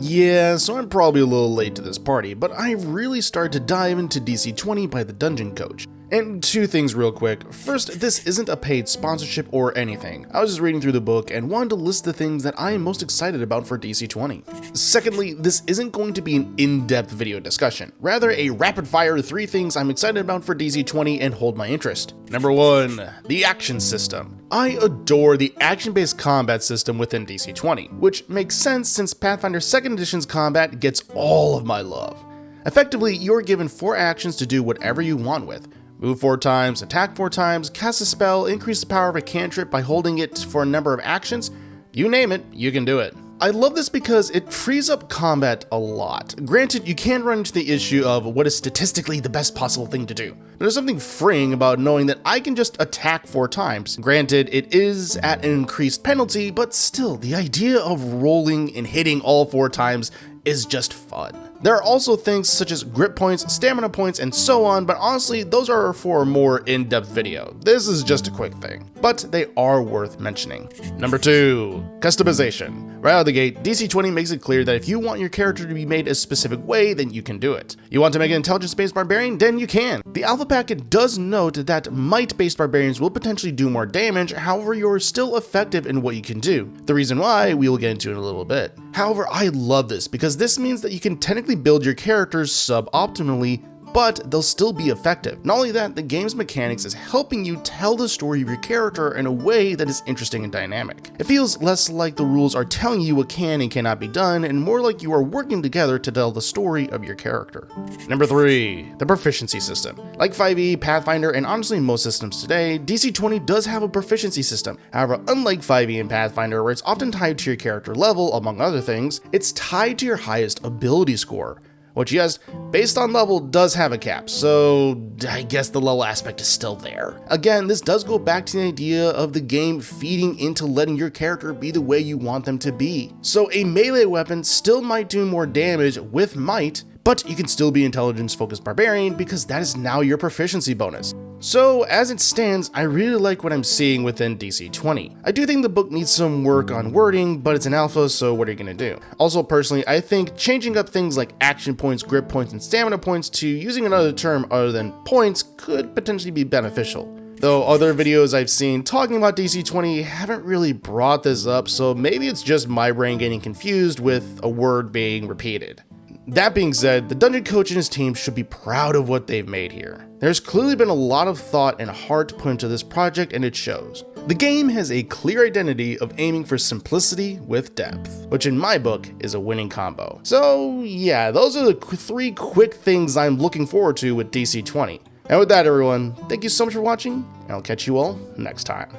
Yeah, so I'm probably a little late to this party, but I really started to dive into DC20 by the Dungeon Coach. And two things real quick. First, this isn't a paid sponsorship or anything. I was just reading through the book and wanted to list the things that I am most excited about for DC20. Secondly, this isn't going to be an in-depth video discussion, rather a rapid-fire 3 things I'm excited about for DC20 and hold my interest. Number 1, the action system. I adore the action-based combat system within DC20, which makes sense since Pathfinder 2nd Edition's combat gets all of my love. Effectively, you're given 4 actions to do whatever you want with. Move 4 times, attack 4 times, cast a spell, increase the power of a cantrip by holding it for a number of actions. You name it, you can do it. I love this because it frees up combat a lot. Granted, you can run into the issue of what is statistically the best possible thing to do. There's something freeing about knowing that I can just attack 4 times. Granted, it is at an increased penalty, but still, the idea of rolling and hitting all 4 times is just fun. There are also things such as grip points, stamina points, and so on, but honestly, those are for a more in-depth video. This is just a quick thing, but they are worth mentioning. Number 2, customization. Right out of the gate, DC20 makes it clear that if you want your character to be made a specific way, then you can do it. You want to make an intelligence-based barbarian? Then you can. The alpha packet does note that might-based barbarians will potentially do more damage, however, you're still effective in what you can do. The reason why, we will get into in a little bit. However, I love this because this means that you can technically build your characters sub-optimally, but they'll still be effective. Not only that, the game's mechanics is helping you tell the story of your character in a way that is interesting and dynamic. It feels less like the rules are telling you what can and cannot be done, and more like you are working together to tell the story of your character. Number 3, the proficiency system. Like 5e, Pathfinder, and honestly most systems today, DC20 does have a proficiency system. However, unlike 5e and Pathfinder, where it's often tied to your character level, among other things, it's tied to your highest ability score. Which, yes, based on level does have a cap, so I guess the level aspect is still there. Again, this does go back to the idea of the game feeding into letting your character be the way you want them to be. So a melee weapon still might do more damage with might, but you can still be intelligence-focused barbarian because that is now your proficiency bonus. So as it stands, I really like what I'm seeing within DC20. I do think the book needs some work on wording, but it's an alpha, so what are you gonna do? Also, personally, I think changing up things like action points, grip points, and stamina points to using another term other than points could potentially be beneficial. Though other videos I've seen talking about DC20 haven't really brought this up, so maybe it's just my brain getting confused with a word being repeated. That being said, the Dungeon Coach and his team should be proud of what they've made here. There's clearly been a lot of thought and heart put into this project, and it shows. The game has a clear identity of aiming for simplicity with depth, which in my book is a winning combo. So yeah, those are the 3 quick things I'm looking forward to with DC20. And with that, everyone, thank you so much for watching, and I'll catch you all next time.